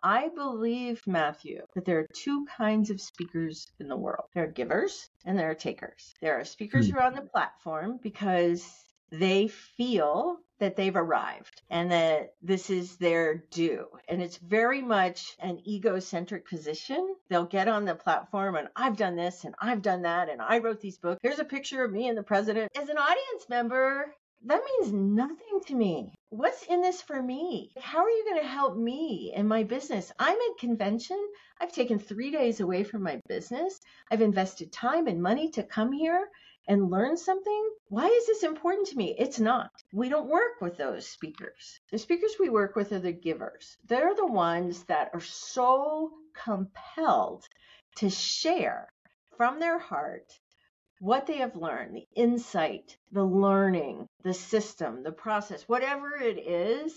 I believe, Matthew, that there are two kinds of speakers in the world. There are givers and there are takers. There are speakers who are on the platform because they feel that they've arrived and that this is their due. And it's very much an egocentric position. They'll get on the platform and I've done this and I've done that and I wrote these books. Here's a picture of me and the president. As an audience member, that means nothing to me. What's in this for me? How are you going to help me in my business? I'm at convention. I've taken 3 days away from my business. I've invested time and money to come here and learn something. Why is this important to me? It's not. We don't work with those speakers. The speakers we work with are the givers. They're the ones that are so compelled to share from their heart what they have learned, the insight, the learning, the system, the process, whatever it is,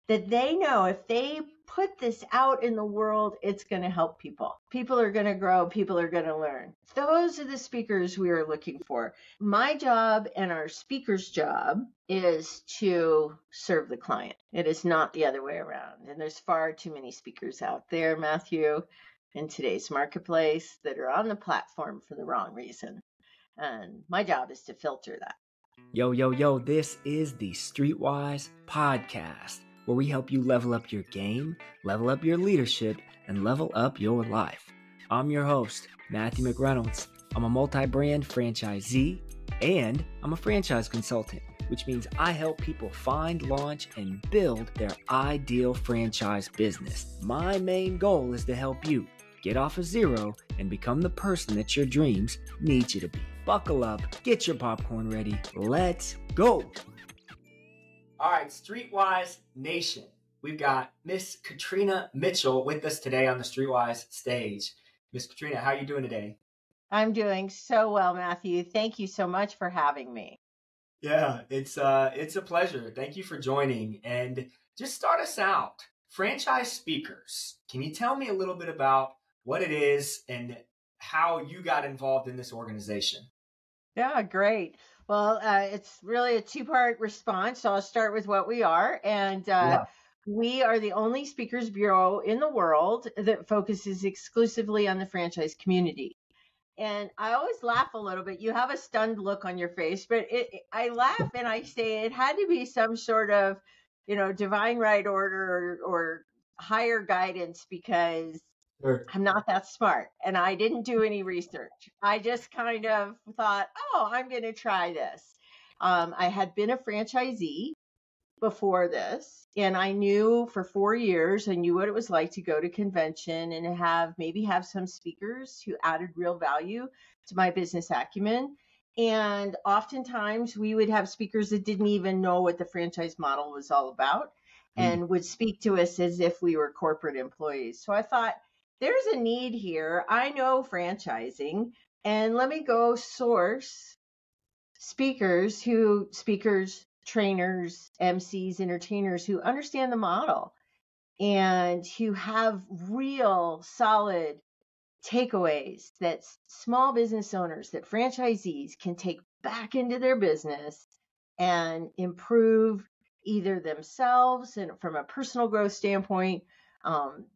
that they know if they put this out in the world, it's going to help people. People are going to grow. People are going to learn. Those are the speakers we are looking for. My job and our speaker's job is to serve the client. It is not the other way around. And there's far too many speakers out there, Matthew, in today's marketplace that are on the platform for the wrong reason. And my job is to filter that. Yo, this is the Streetwise Podcast, where we help you level up your game, level up your leadership, and level up your life. I'm your host, Matthew McReynolds. I'm a multi-brand franchisee, and I'm a franchise consultant, which means I help people find, launch, and build their ideal franchise business. My main goal is to help you get off of zero and become the person that your dreams need you to be. Buckle up, get your popcorn ready, let's go. All right, Streetwise Nation. We've got Miss Katrina Mitchell with us today on the Streetwise stage. Miss Katrina, how are you doing today? I'm doing so well, Matthew. Thank you so much for having me. Yeah, it's a pleasure. Thank you for joining. And just start us out. Franchise speakers. Can you tell me a little bit about what it is and how you got involved in this organization? Yeah, great. Well, it's really a two-part response. So I'll start with what we are. And we are the only speakers bureau in the world that focuses exclusively on the franchise community. And I always laugh a little bit. You have a stunned look on your face, but I laugh and I say it had to be some sort of, divine right order or higher guidance because I'm not that smart and I didn't do any research. I just kind of thought, I'm going to try this. I had been a franchisee before this and I knew for 4 years, I knew what it was like to go to convention and have some speakers who added real value to my business acumen. And oftentimes we would have speakers that didn't even know what the franchise model was all about and would speak to us as if we were corporate employees. So I thought, there's a need here. I know franchising, and let me go source speakers, trainers, MCs, entertainers who understand the model and who have real solid takeaways that small business owners, that franchisees can take back into their business and improve either themselves and from a personal growth standpoint,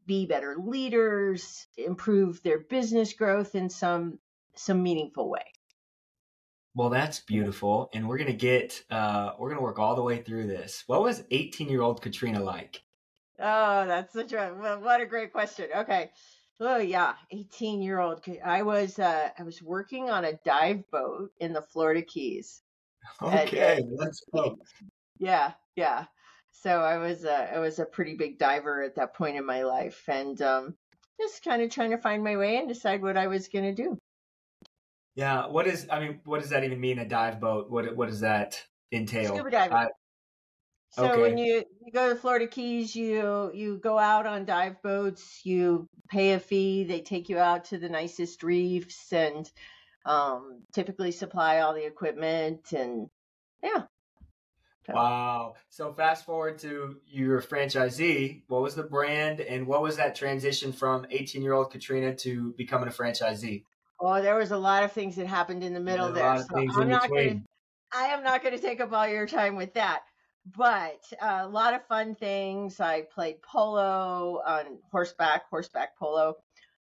be better leaders, improve their business growth in some meaningful way. Well, that's beautiful. And we're going to work all the way through this. What was 18-year-old Katrina like? Oh, that's what a great question. Okay. Oh yeah. 18-year-old. I was working on a dive boat in the Florida Keys. Okay. Let's go. Yeah. So I was a pretty big diver at that point in my life and just kind of trying to find my way and decide what I was going to do. Yeah. What does that even mean, a dive boat? What does that entail? Scuba diving. So when you go to the Florida Keys, you go out on dive boats, you pay a fee, they take you out to the nicest reefs and typically supply all the equipment and yeah. Wow. So fast forward to your franchisee. What was the brand and what was that transition from 18-year-old Katrina to becoming a franchisee? Oh, there was a lot of things that happened in the middle there. So I am not going to take up all your time with that. but a lot of fun things. I played polo on horseback polo.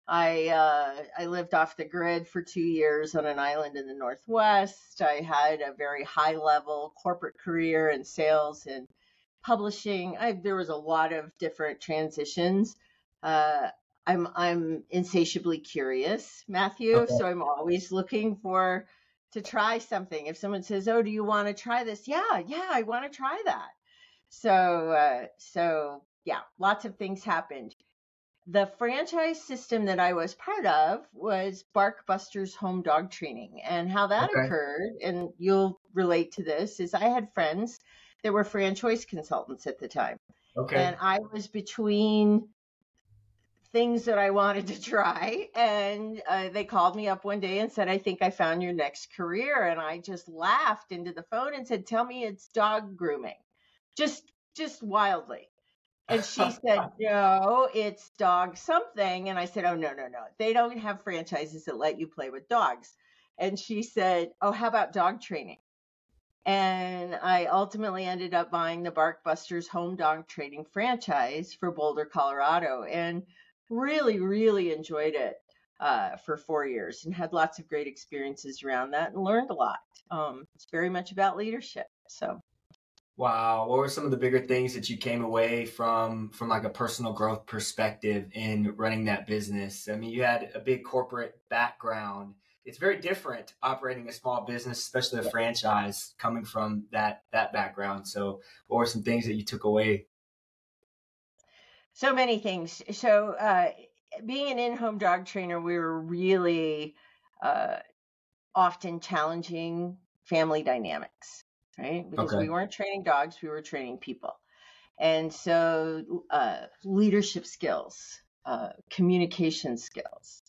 I lived off the grid for 2 years on an island in the Northwest. I had a very high level corporate career in sales and publishing. There was a lot of different transitions. Uh, I'm insatiably curious, Matthew, Okay. so I'm always looking to try something. If someone says, "Oh, do you want to try this?" Yeah, I want to try that. So yeah, lots of things happened. The franchise system that I was part of was Barkbuster's home dog training. And how that Okay. occurred, and you'll relate to this, is I had friends that were franchise consultants at the time. Okay. And I was between things that I wanted to try. And they called me up one day and said, "I think I found your next career." And I just laughed into the phone and said, "Tell me it's dog grooming." Just wildly. And she said, "No, it's dog something." And I said, "Oh, no. They don't have franchises that let you play with dogs." And she said, "Oh, how about dog training?" And I ultimately ended up buying the Barkbusters home dog training franchise for Boulder, Colorado, and really, really enjoyed it for 4 years and had lots of great experiences around that and learned a lot. It's very much about leadership. So. Wow. What were some of the bigger things that you came away from like a personal growth perspective in running that business? I mean, you had a big corporate background. It's very different operating a small business, especially a franchise, coming from that background. So what were some things that you took away? So many things. So, being an in-home dog trainer, we were really uh, often challenging family dynamics, right? Because we Okay. weren't training dogs, we were training people. And so, leadership skills, communication skills,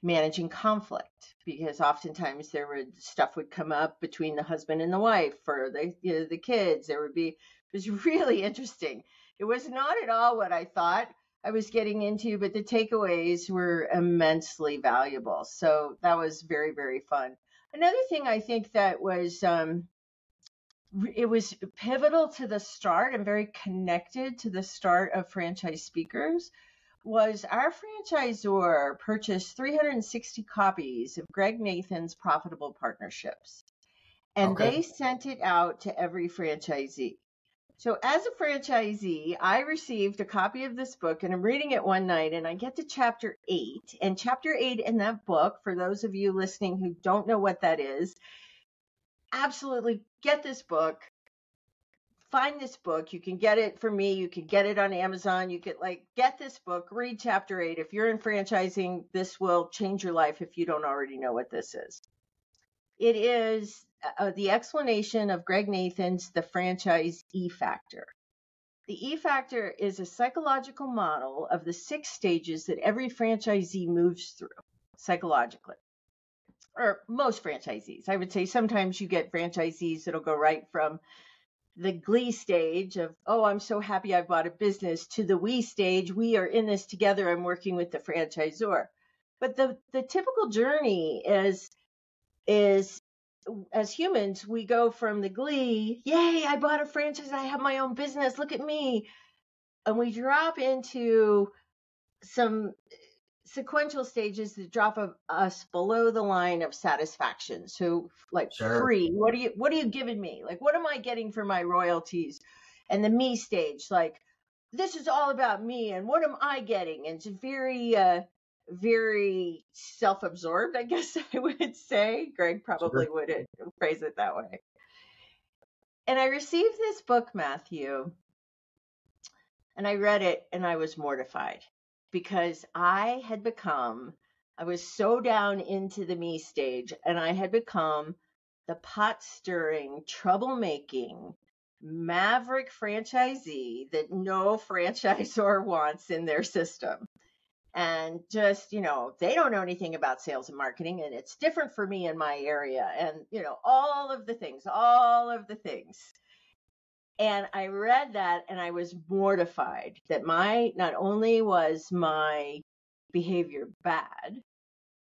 managing conflict, because oftentimes stuff would come up between the husband and the wife or the kids. It was really interesting. It was not at all what I thought I was getting into, but the takeaways were immensely valuable. So that was very, very fun. Another thing I think that was it was pivotal to the start and very connected to the start of Franchise Speakers was our franchisor purchased 360 copies of Greg Nathan's Profitable Partnerships, and Okay. they sent it out to every franchisee. So as a franchisee, I received a copy of this book, and I'm reading it one night, and I get to chapter 8. And chapter 8 in that book, for those of you listening who don't know what that is, absolutely get this book. Find this book. You can get it from me. You can get it on Amazon. You could get this book, read chapter 8. If you're in franchising, this will change your life if you don't already know what this is. It is the explanation of Greg Nathan's The Franchise E Factor. The E Factor is a psychological model of the 6 stages that every franchisee moves through psychologically. Or most franchisees. I would say sometimes you get franchisees that'll go right from the glee stage of, "Oh, I'm so happy I bought a business," to the we stage, "We are in this together, I'm working with the franchisor." But the typical journey is as humans, we go from the glee, "Yay, I bought a franchise, I have my own business, look at me," and we drop into some sequential stages that drop us below the line of satisfaction. So Sure. free, what are you giving me? What am I getting for my royalties? And the me stage, this is all about me and what am I getting? And it's very very self-absorbed, I guess I would say. Greg probably Sure. wouldn't phrase it that way. And I received this book, Matthew, and I read it and I was mortified because I was so down into the me stage, and I had become the pot stirring, troublemaking, maverick franchisee that no franchisor wants in their system. And just, they don't know anything about sales and marketing, and it's different for me in my area. And, all of the things. And I read that and I was mortified that not only was my behavior bad,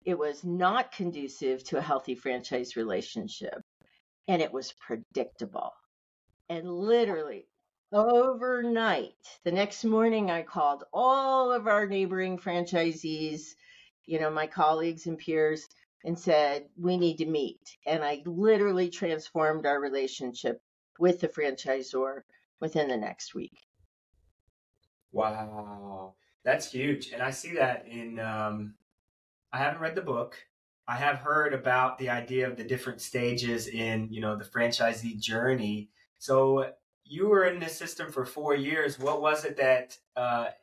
it was not conducive to a healthy franchise relationship, and it was predictable. And literally, overnight. The next morning, I called all of our neighboring franchisees, my colleagues and peers, and said, we need to meet. And I literally transformed our relationship with the franchisor within the next week. Wow, that's huge. And I see that in, I haven't read the book. I have heard about the idea of the different stages in, the franchisee journey. So you were in this system for 4 years. What was it that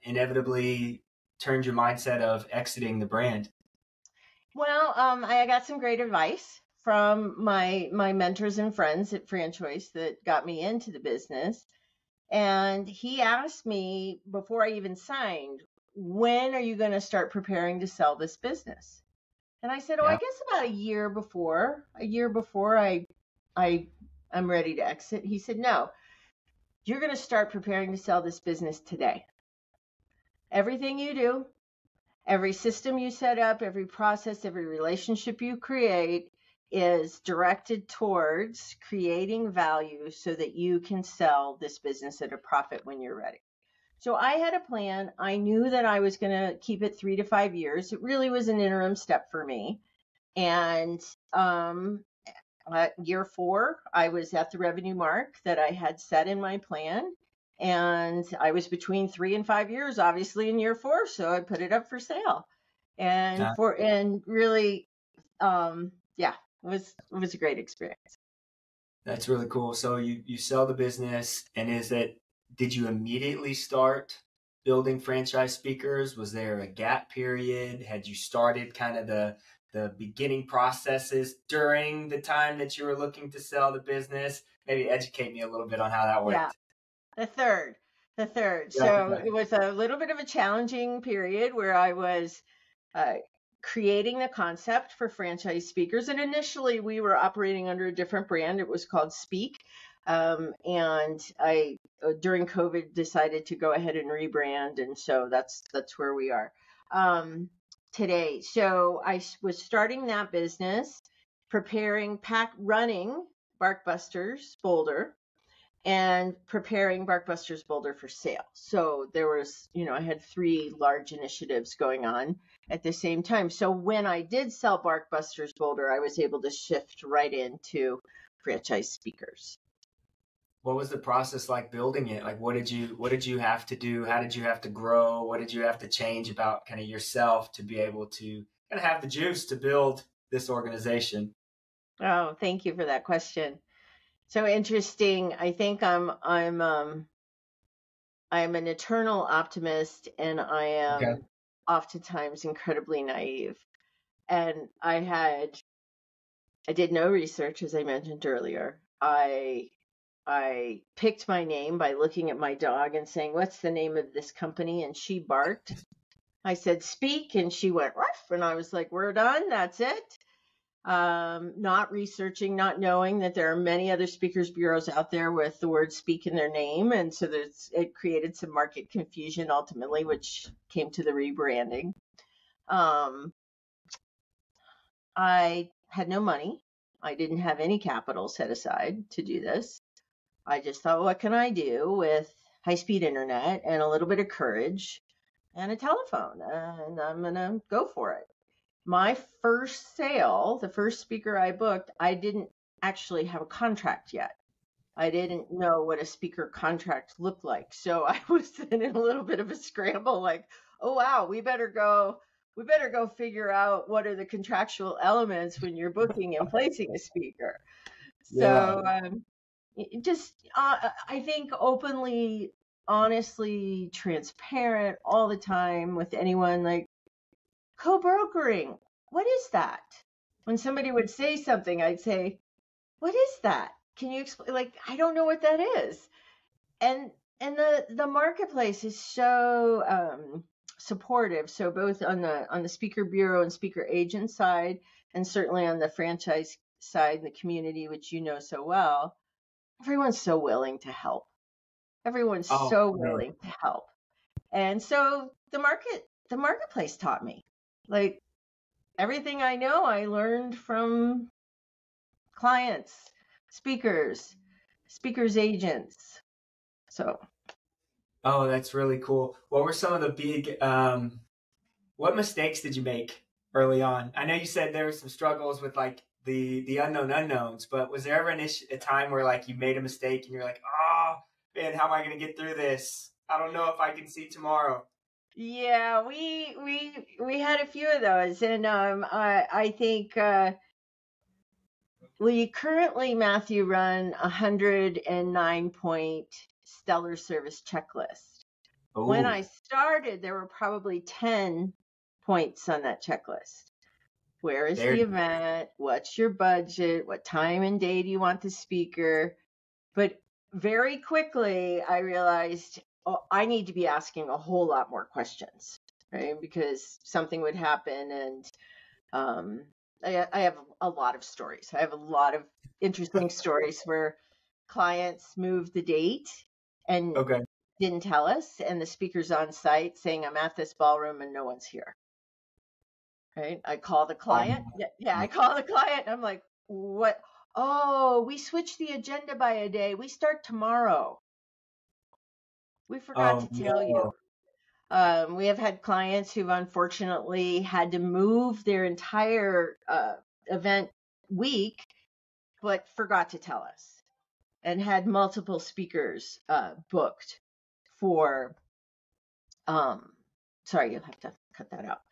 inevitably turned your mindset of exiting the brand? Well, I got some great advice from my mentors and friends at Franchise that got me into the business. And he asked me before I even signed, when are you going to start preparing to sell this business? And I said, I Yeah. guess about a year before I'm ready to exit. He said, no, you're going to start preparing to sell this business today. Everything you do, every system you set up, every process, every relationship you create is directed towards creating value so that you can sell this business at a profit when you're ready. So I had a plan. I knew that I was going to keep it 3 to 5 years. It really was an interim step for me. And year 4, I was at the revenue mark that I had set in my plan. And I was between 3 and 5 years, obviously, in year 4. So I put it up for sale. And really, it was a great experience. That's really cool. So you sell the business, and did you immediately start building franchise speakers? Was there a gap period? Had you started kind of the beginning processes during the time that you were looking to sell the business? Maybe educate me a little bit on how that worked. Yeah, the third. So it was a little bit of a challenging period where I was creating the concept for franchise speakers. And initially we were operating under a different brand. It was called Speak. And I, during COVID, decided to go ahead and rebrand. And so that's where we are today. So I was starting that business, running Barkbusters Boulder, and preparing Barkbusters Boulder for sale. So there was, I had 3 large initiatives going on at the same time. So when I did sell Barkbusters Boulder, I was able to shift right into franchise speakers. What was the process like building it? Like, what did you have to do? How did you have to grow? What did you have to change about kind of yourself to be able to kind of have the juice to build this organization? Oh, thank you for that question. So interesting. I think I'm an eternal optimist, and I am oftentimes incredibly naive. And I did no research, as I mentioned earlier. I picked my name by looking at my dog and saying, what's the name of this company? And she barked. I said, Speak, and she went, ruff. And I was like, we're done. That's it. Not researching, not knowing that there are many other speakers bureaus out there with the word Speak in their name. And so it created some market confusion ultimately, which came to the rebranding. I had no money. I didn't have any capital set aside to do this. I just thought, what can I do with high-speed internet and a little bit of courage and a telephone? And I'm going to go for it. My first sale, the first speaker I booked, I didn't actually have a contract yet. I didn't know what a speaker contract looked like. So I was then in a little bit of a scramble, like, oh, wow, we better go figure out what are the contractual elements when you're booking and placing a speaker. So I think openly, honestly, transparent all the time with anyone, like co-brokering. What is that? When somebody would say something, I'd say, what is that? Can you explain? Like, I don't know what that is. And the marketplace is so supportive. So both on the speaker bureau and speaker agent side, and certainly on the franchise side in the community, which you know so well, everyone's so willing to help. Everyone's so willing to help. And so the marketplace taught me. Like, everything I know, I learned from clients, speakers agents. So. Oh, that's really cool. What were some of the big, what mistakes did you make early on? I know you said there were some struggles with like the unknown unknowns, but was there ever a time where like you made a mistake and you're like, oh man, how am I going to get through this? I don't know if I can see tomorrow. Yeah, we had a few of those, and I think we currently, Matthew, run 109-point stellar service checklist. Oh. When I started, there were probably 10 points on that checklist. Where is the event? What's your budget? What time and day do you want the speaker? But very quickly, I realized, I need to be asking a whole lot more questions, right? Because something would happen, and I have a lot of stories. I have a lot of interesting stories where clients moved the date and didn't tell us, and the speaker's on site saying, I'm at this ballroom and no one's here. Right? I call the client. I call the client. And I'm like, what? Oh, we switched the agenda by a day. We start tomorrow. We forgot to tell you. We have had clients who've unfortunately had to move their entire event week, but forgot to tell us, and had multiple speakers booked for. Sorry, you'll have to cut that out.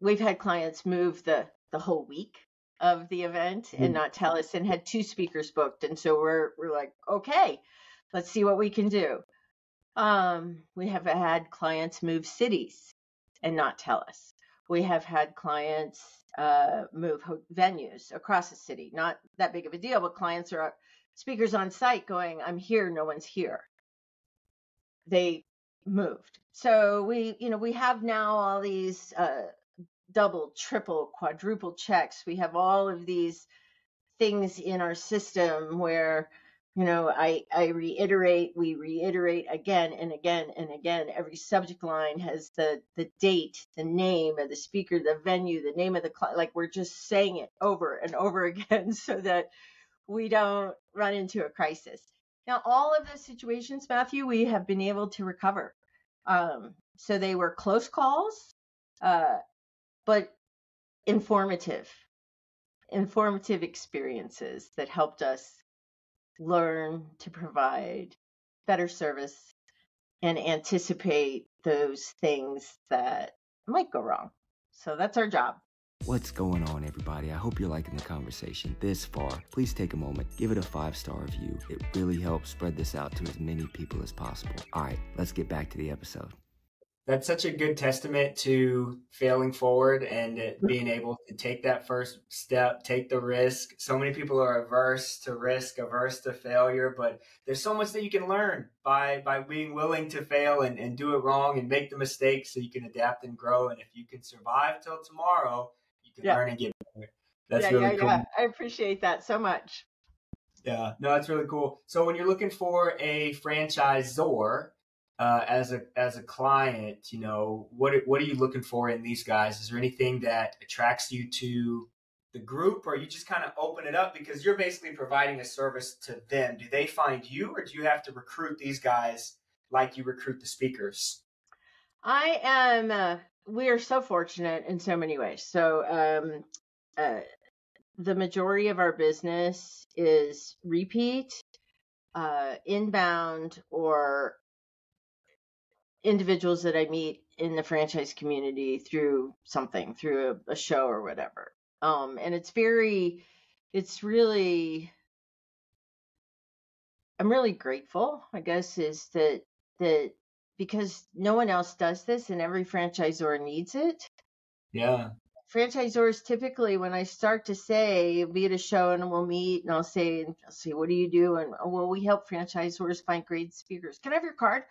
We've had clients move the whole week of the event and not tell us, and had 2 speakers booked. And so we're like, okay, let's see what we can do. We have had clients move cities and not tell us. We have had clients move venues across the city. Not that big of a deal, but clients are speakers on site going, I'm here, no one's here. They moved. So we have now all these double, triple, quadruple checks. We have all of these things in our system where, I reiterate, we reiterate again and again and again. Every subject line has the date, the name of the speaker, the venue, the name of the client. Like, we're just saying it over and over again so that we don't run into a crisis. Now, all of those situations, Matthew, we have been able to recover. So they were close calls, but informative experiences that helped us learn to provide better service and anticipate those things that might go wrong. So that's our job. What's going on, everybody? I hope you're liking the conversation this far. Please take a moment, give it a 5-star review. It really helps spread this out to as many people as possible. All right, let's get back to the episode. That's such a good testament to failing forward and being able to take that first step, take the risk. So many people are averse to risk, averse to failure, but there's so much that you can learn by being willing to fail and do it wrong and make the mistakes so you can adapt and grow. And if you can survive till tomorrow, you can learn and get better. That's really cool. Yeah. I appreciate that so much. Yeah, no, that's really cool. So when you're looking for a franchisor, as a client, what are you looking for in these guys? Is there anything that attracts you to the group, or you just kind of open it up because you're basically providing a service to them? Do they find you, or do you have to recruit these guys like you recruit the speakers? We are so fortunate in so many ways. So the majority of our business is repeat, inbound, or individuals that I meet in the franchise community through a show or whatever. And I'm really grateful, I guess, is that because no one else does this and every franchisor needs it. Yeah. Franchisors typically, when I start to say, be at a show and we'll meet, and I'll say, what do you do? And, well, we help franchisors find great speakers. Can I have your card?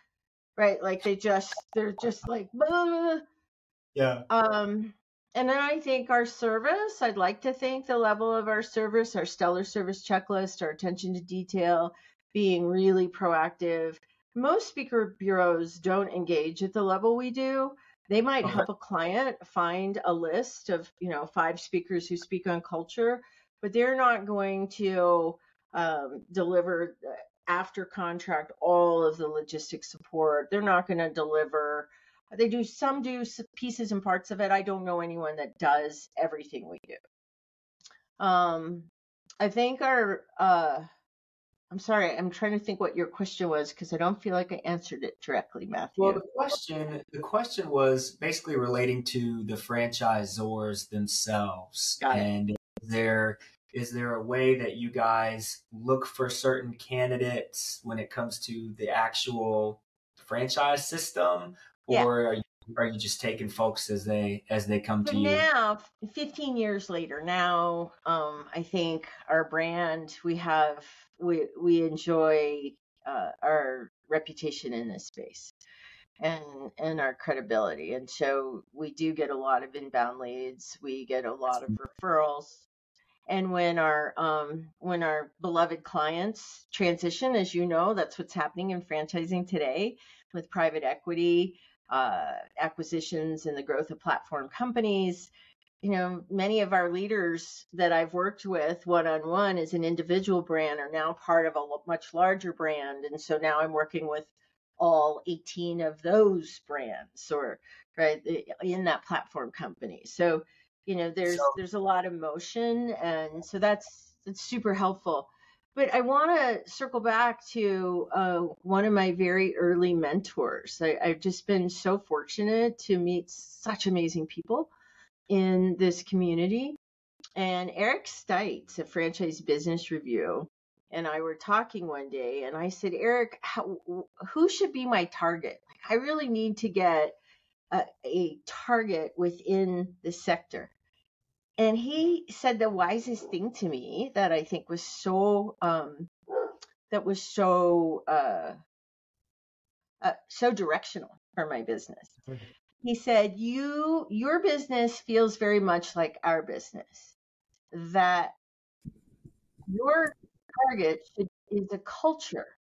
Right, like they're just like, blah. Yeah. And then I think our service, I'd like to think the level of our service, our stellar service checklist, our attention to detail, being really proactive. Most speaker bureaus don't engage at the level we do. They might help a client find a list of, 5 speakers who speak on culture, but they're not going to deliver after contract all of the logistics support. They're not going to deliver. They do pieces and parts of it. I don't know anyone that does everything we do. I think I'm sorry, I'm trying to think what your question was because I don't feel like I answered it directly, Matthew. Well, the question was basically relating to the franchisors themselves. Got it. And is there a way that you guys look for certain candidates when it comes to the actual franchise system, or are you just taking folks as they come to you? Now, 15 years later, now I think our brand, we enjoy our reputation in this space and our credibility, and so we do get a lot of inbound leads. We get a lot of referrals. And when our beloved clients transition, as you know, that's what's happening in franchising today with private equity, acquisitions and the growth of platform companies. You know, many of our leaders that I've worked with one-on-one as an individual brand are now part of a much larger brand. And so now I'm working with all 18 of those brands in that platform company. So, you know, there's a lot of motion, and so that's super helpful. But I want to circle back to one of my very early mentors. I've just been so fortunate to meet such amazing people in this community. And Eric Stites, a Franchise Business Review, and I were talking one day, and I said, Eric, who should be my target? I really need to get a target within the sector. And he said the wisest thing to me that I think was so directional for my business. He said, your business feels very much like our business, that your target is a culture.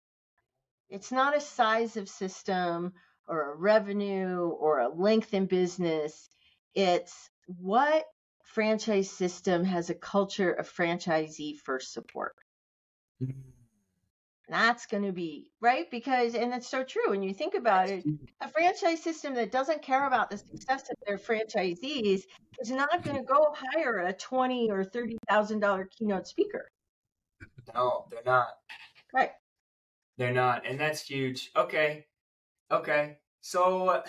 It's not a size of system or a revenue or a length in business. It's what franchise system has a culture of franchisee first support. That's going to be right, because, and it's so true when you think about it, a franchise system that doesn't care about the success of their franchisees is not going to go hire a $20,000 or $30,000 keynote speaker. No, they're not. Right. They're not, and that's huge. Okay. So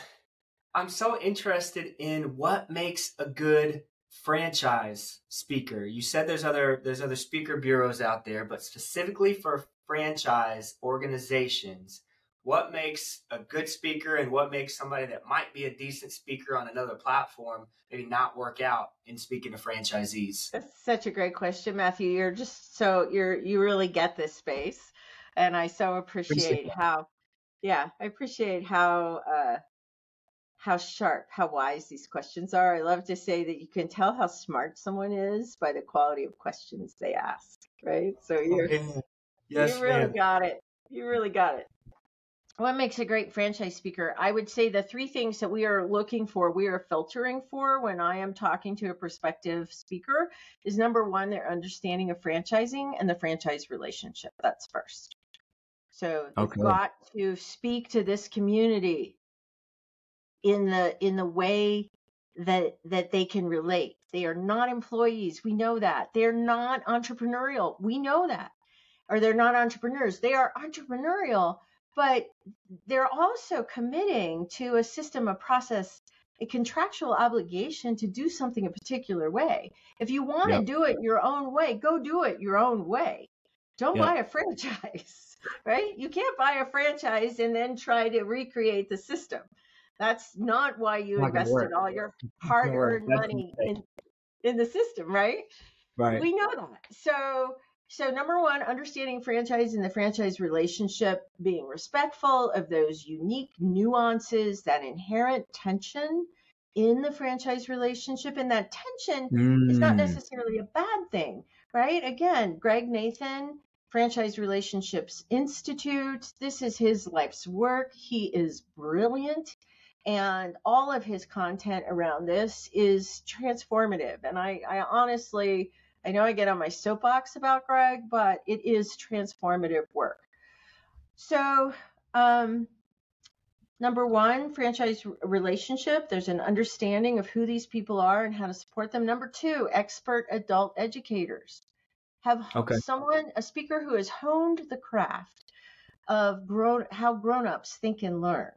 I'm so interested in what makes a good franchise speaker. You said there's other speaker bureaus out there, but specifically for franchise organizations, what makes a good speaker and what makes somebody that might be a decent speaker on another platform maybe not work out in speaking to franchisees? That's such a great question, Matthew. You really get this space, and I so appreciate how sharp, how wise these questions are. I love to say that you can tell how smart someone is by the quality of questions they ask, right? So you really got it. You really got it. What makes a great franchise speaker? I would say the three things that we are filtering for when I am talking to a prospective speaker is, number one, their understanding of franchising and the franchise relationship. That's first. So they've got to speak to this community in the way that they can relate. They are not employees. We know that. They're not entrepreneurial. We know that. Or they're not entrepreneurs. They are entrepreneurial, but they're also committing to a system, a process, a contractual obligation to do something a particular way. If you want to do it your own way, go do it your own way. Don't buy a franchise, right? You can't buy a franchise and then try to recreate the system. That's not why you invested all your hard-earned money in the system, right? Right. We know that. So number one, understanding franchise and the franchise relationship, being respectful of those unique nuances, that inherent tension in the franchise relationship. And that tension is not necessarily a bad thing, right? Again, Greg Nathan, Franchise Relationships Institute, this is his life's work. He is brilliant. And all of his content around this is transformative. And I honestly, I know I get on my soapbox about Greg, but it is transformative work. So, number one, franchise relationship. There's an understanding of who these people are and how to support them. Number two, expert adult educators. Have a speaker who has honed the craft of how grown-ups think and learn.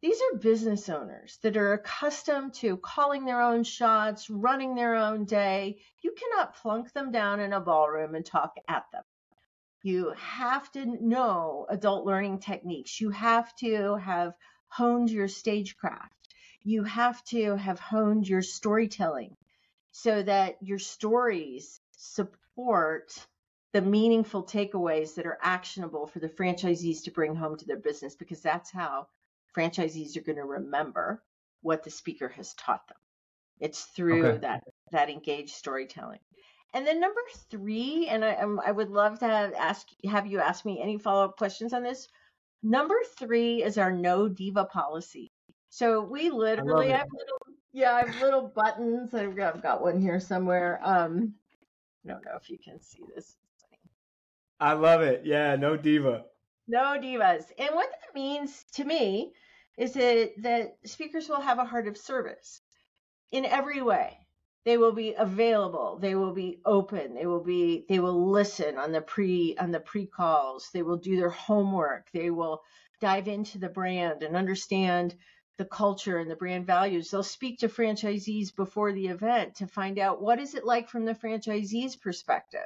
These are business owners that are accustomed to calling their own shots, running their own day. You cannot plunk them down in a ballroom and talk at them. You have to know adult learning techniques. You have to have honed your stagecraft. You have to have honed your storytelling so that your stories support the meaningful takeaways that are actionable for the franchisees to bring home to their business, because that's how franchisees are going to remember what the speaker has taught them. It's through that engaged storytelling. And then number three, and I would love to have you ask me any follow-up questions on this. Number three is our no diva policy. So we literally have little buttons. I've got one here somewhere. I don't know if you can see this. I love it. Yeah, no diva. No divas. And what that means to me is that speakers will have a heart of service in every way. They will be available. They will be open. They will listen on the pre-calls. They will do their homework. They will dive into the brand and understand the culture and the brand values. They'll speak to franchisees before the event to find out what is it like from the franchisee's perspective.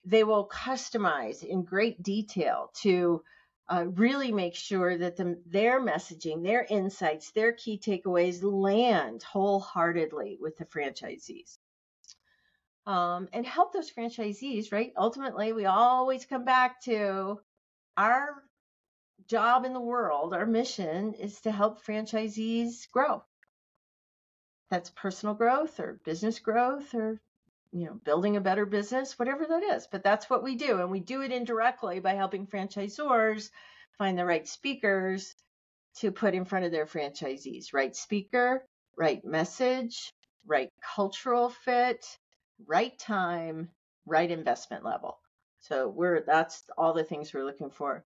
They will customize in great detail to really make sure that their messaging, their insights, their key takeaways land wholeheartedly with the franchisees. And help those franchisees, right? Ultimately, we always come back to our job in the world. Our mission is to help franchisees grow. That's personal growth or business growth or building a better business, whatever that is. But that's what we do. And we do it indirectly by helping franchisors find the right speakers to put in front of their franchisees. Right speaker, right message, right cultural fit, right time, right investment level. So that's all the things we're looking for.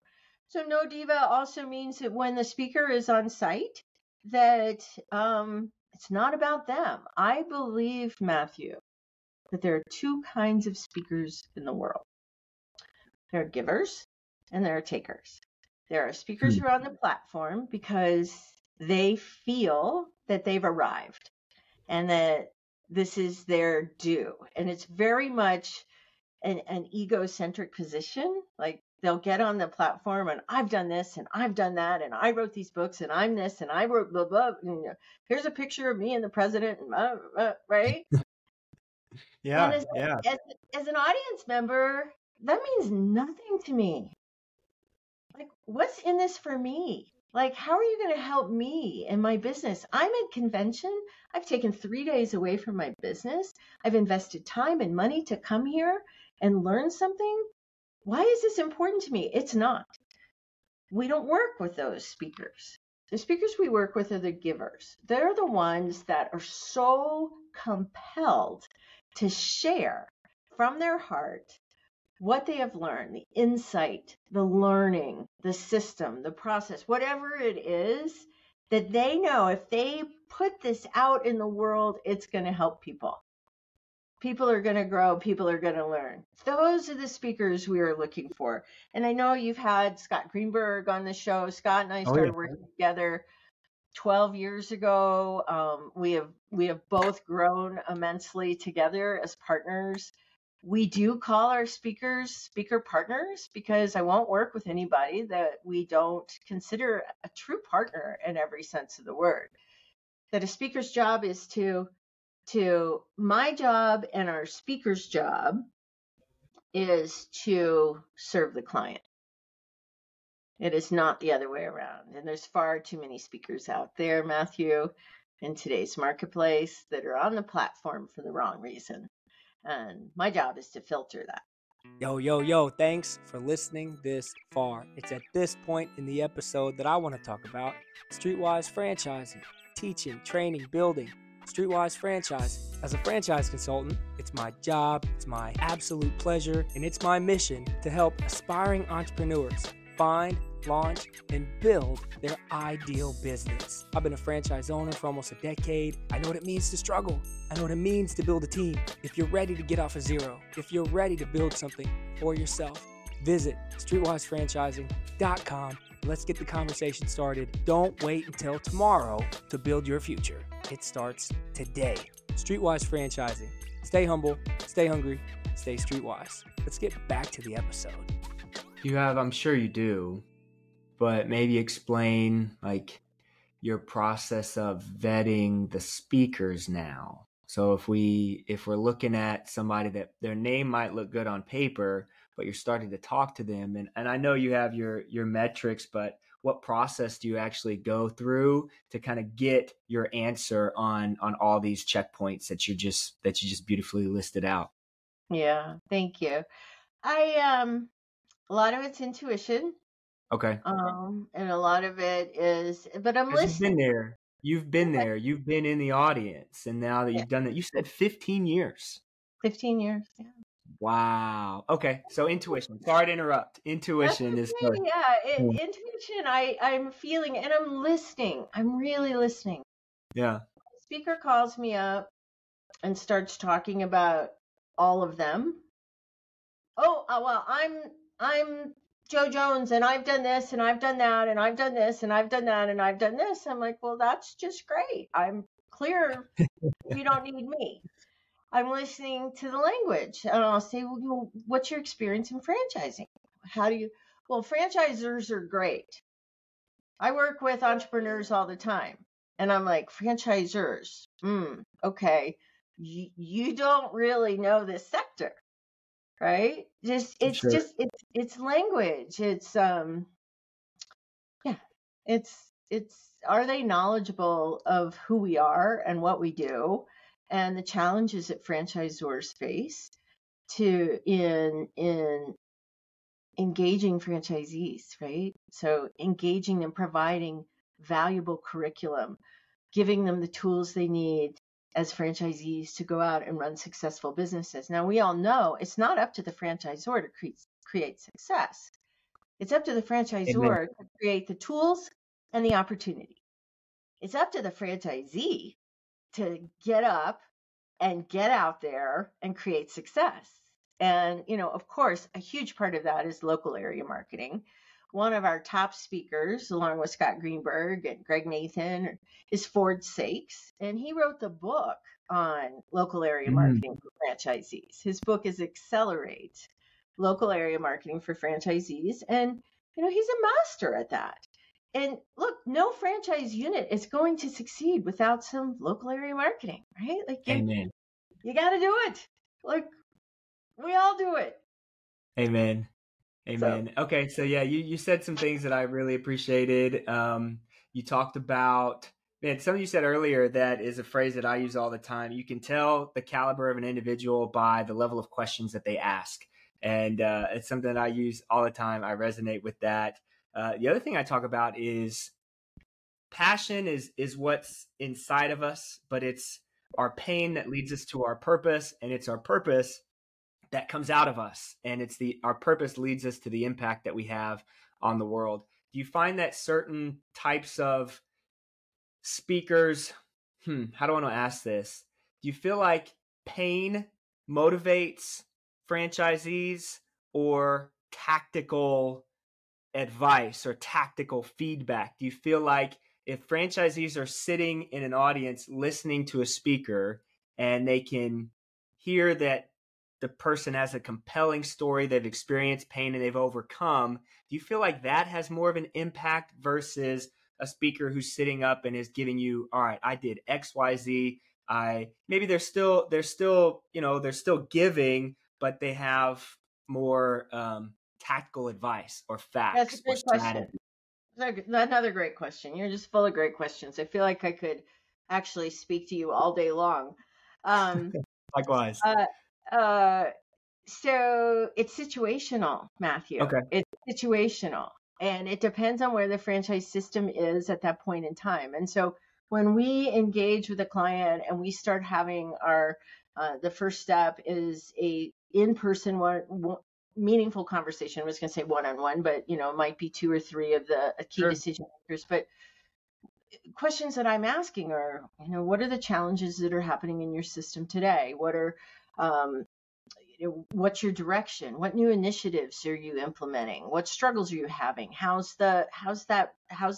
So no diva also means that when the speaker is on site, that it's not about them. I believe, Matthew, that there are two kinds of speakers in the world. There are givers and there are takers. There are speakers who are on the platform because they feel that they've arrived and that this is their due. And it's very much an egocentric position. Like they'll get on the platform and I've done this and I've done that and I wrote these books and I'm this and I wrote blah, blah. And, here's a picture of me and the president, and right? Yeah, As an audience member, that means nothing to me. Like, what's in this for me? Like, how are you going to help me in my business? I'm at convention. I've taken 3 days away from my business. I've invested time and money to come here and learn something. Why is this important to me? It's not. We don't work with those speakers. The speakers we work with are the givers. They're the ones that are so compelled to share from their heart what they have learned, the insight, the learning, the system, the process, whatever it is, that they know if they put this out in the world, it's going to help people. People are going to grow. People are going to learn. Those are the speakers we are looking for. And I know you've had Scott Greenberg on the show. Scott and I started working together 12 years ago. We have both grown immensely together as partners. We do call our speakers speaker partners because I won't work with anybody that we don't consider a true partner in every sense of the word. That a speaker's job is to my job and our speaker's job is to serve the client. It is not the other way around. And there's far too many speakers out there, Matthew, in today's marketplace that are on the platform for the wrong reason. And my job is to filter that. Yo, thanks for listening this far. It's at this point in the episode that I want to talk about Streetwise franchising, teaching, training, building. Streetwise franchising. As a franchise consultant, it's my job, it's my absolute pleasure, and it's my mission to help aspiring entrepreneurs find, launch, and build their ideal business. I've been a franchise owner for almost a decade. I know what it means to struggle. I know what it means to build a team. If you're ready to get off of zero, if you're ready to build something for yourself, visit streetwisefranchising.com. Let's get the conversation started. Don't wait until tomorrow to build your future. It starts today. Streetwise Franchising. Stay humble, stay hungry, stay streetwise. Let's get back to the episode. You have, I'm sure you do, but maybe explain like your process of vetting the speakers now. So if we're looking at somebody that their name might look good on paper, but you're starting to talk to them, and I know you have your metrics, but what process do you actually go through to kind of get your answer on all these checkpoints that you just beautifully listed out? Yeah, thank you. A lot of it's intuition. Okay. And a lot of it is, but I'm 'Cause listening. You've been there. You've been in the audience, and now that Yeah, you've done that, you said 15 years. 15 years. Yeah. Wow. Okay. So intuition. Sorry to interrupt. That's Intuition is okay. first. Yeah. Hmm. Intuition, I'm feeling and I'm listening. I'm really listening. Yeah. The speaker calls me up and starts talking about all of them. Oh, well, I'm Joe Jones and I've done this and I've done that and I've done this and I've done that and I've done this. I'm like, well, that's just great. I'm clear. You don't need me. I'm listening to the language and I'll say, well, what's your experience in franchising? Well, franchisors are great. I work with entrepreneurs all the time and I'm like, franchisors. Okay. You don't really know this sector, right? Sure. It's language. It's are they knowledgeable of who we are and what we do and the challenges that franchisors face in engaging franchisees, right? So engaging them, providing valuable curriculum, giving them the tools they need as franchisees to go out and run successful businesses. Now, we all know it's not up to the franchisor to create success. It's up to the franchisor Amen. to create the tools and the opportunity. It's up to the franchisee to get up and get out there and create success. And, of course, a huge part of that is local area marketing. One of our top speakers, along with Scott Greenberg and Greg Nathan, is Ford Sakes. And he wrote the book on local area marketing for franchisees. His book is Accelerate Local Area Marketing for Franchisees. And, he's a master at that. And look, no franchise unit is going to succeed without some local area marketing, right? Like Amen. you got to do it. Like we all do it. Amen. So, Amen. Okay. So yeah, you said some things that I really appreciated. You talked about, man, something you said earlier that is a phrase that I use all the time. You can tell the caliber of an individual by the level of questions that they ask. And it's something that I use all the time. I resonate with that. The other thing I talk about is passion is what's inside of us, but it's our pain that leads us to our purpose, and it's our purpose that comes out of us, and our purpose leads us to the impact that we have on the world. Do you find that certain types of speakers, how do I want to ask this? Do you feel like pain motivates franchisees, or tactical advice or tactical feedback? Do you feel like if franchisees are sitting in an audience listening to a speaker and they can hear that the person has a compelling story, they've experienced pain and they've overcome, do you feel like that has more of an impact versus a speaker who's sitting up and is giving you, all right, I did XYZ. Maybe they're still giving, but they have more tactical advice or that's a facts or good question. strategy. Another great question. You're just full of great questions. I feel like I could actually speak to you all day long. Likewise. So it's situational, Matthew. Okay. It's situational. And it depends on where the franchise system is at that point in time. And so when we engage with a client and we start having the first step is a in-person meaningful conversation. I was going to say one-on-one, but it might be 2 or 3 of the key Sure. decision makers. But questions that I'm asking are, what are the challenges that are happening in your system today? What are, what's your direction? What new initiatives are you implementing? What struggles are you having? How's the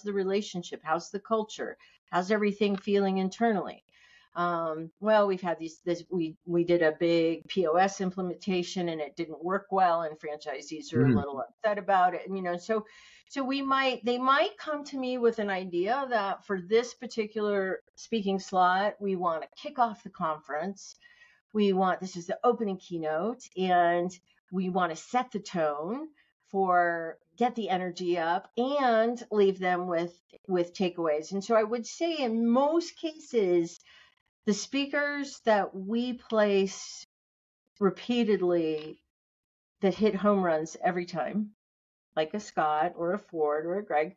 relationship? How's the culture? How's everything feeling internally? Well, we've had we did a big POS implementation and it didn't work well, and franchisees are a little upset about it. And, so they might come to me with an idea that for this particular speaking slot, we want to kick off the conference. This is the opening keynote, and we want to set the tone get the energy up and leave them with takeaways. And so I would say in most cases, the speakers that we place repeatedly that hit home runs every time, like a Scott or a Ford or a Greg,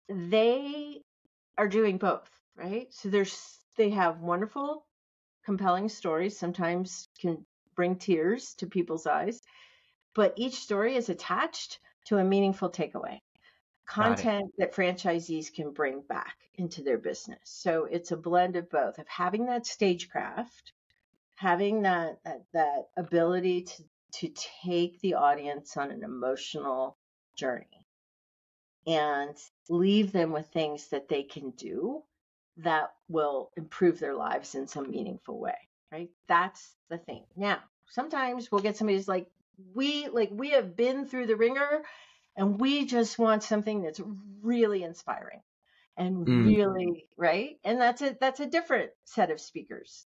they are doing both, right? So they have wonderful, compelling stories, sometimes can bring tears to people's eyes, but each story is attached to a meaningful takeaway. Content that franchisees can bring back into their business. So it's a blend of both, of having that stagecraft, having that ability to take the audience on an emotional journey and leave them with things that they can do that will improve their lives in some meaningful way, right? That's the thing. Now, sometimes we'll get somebody who's like, we have been through the ringer, and we just want something that's really inspiring and really, right? And that's a different set of speakers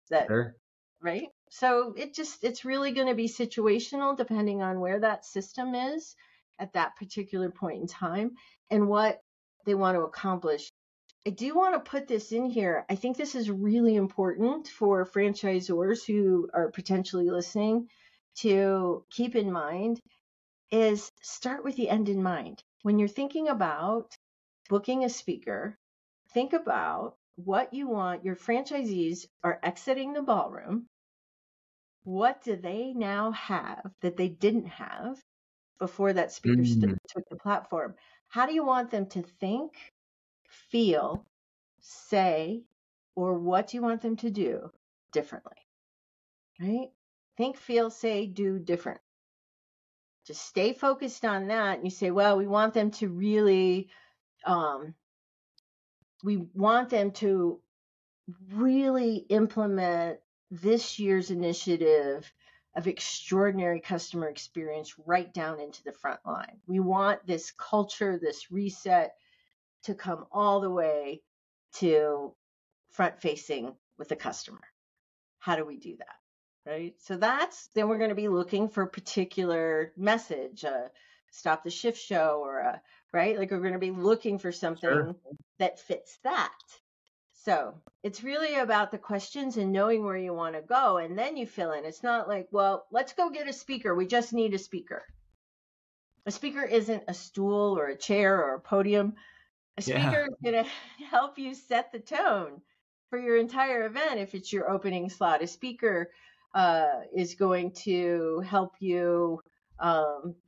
right? So it's really going to be situational depending on where that system is at that particular point in time and what they want to accomplish. I do want to put this in here. I think this is really important for franchisors who are potentially listening to keep in mind, is start with the end in mind. When you're thinking about booking a speaker, think about what you want. Your franchisees are exiting the ballroom. What do they now have that they didn't have before that speaker took the platform? How do you want them to think, feel, say, or what do you want them to do differently? Right? Think, feel, say, do different. Just stay focused on that. And you say, well, we want them to really implement this year's initiative of extraordinary customer experience right down into the front line. We want this culture, this reset to come all the way to front facing with the customer. How do we do that? Right. So then we're going to be looking for a particular message, stop the shift show or right. Like we're going to be looking for something that fits that. So it's really about the questions and knowing where you want to go. And then you fill in. It's not like, well, let's go get a speaker. We just need a speaker. A speaker isn't a stool or a chair or a podium. A speaker is going to help you set the tone for your entire event. If it's your opening slot, a speaker is going to help you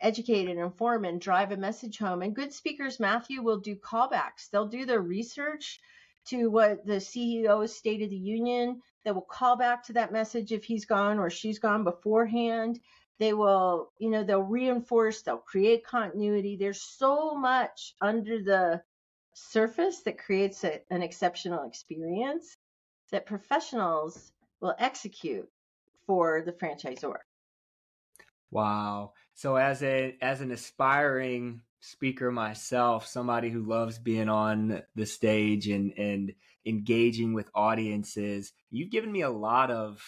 educate and inform and drive a message home. And good speakers, Matthew, will do callbacks. They'll do their research to what the CEO's State of the Union. They will call back to that message if he's gone or she's gone beforehand. They will, they'll reinforce, they'll create continuity. There's so much under the surface that creates an exceptional experience that professionals will execute for the franchisor. Wow. So as an aspiring speaker myself, somebody who loves being on the stage and engaging with audiences, you've given me a lot of